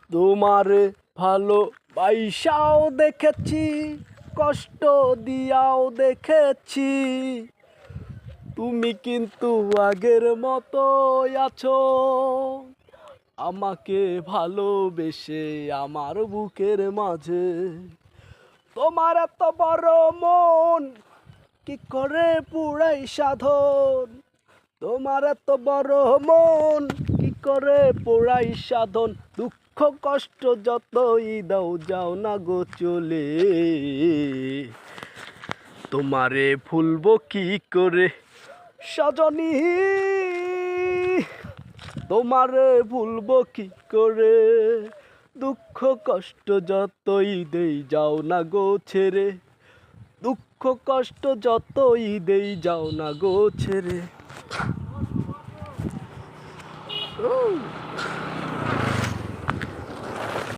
তোমারে ভালোবাইসাও দেখেছি, কষ্ট দিয়াও দেখেছি, তুমি কিন্তু আগের মতোই আছো। আমাকে ভালোবেসে আমার বুকের মাঝে, তোমার এত বড় মন কি করে পুরাই সাধন, তোমার এত বড় মন কি করে পুরাই সাধন, দুঃখ কষ্ট যতই দাও যাও না গো চলে, তোমারে ভুলবো কি করে সজনী, তোমারে ভুলবো কি করে, দুঃখ কষ্ট যতই দেই যাও না গো ছেড়ে, দুঃখ কষ্ট যতই দেই যাও না গো ছেড়ে।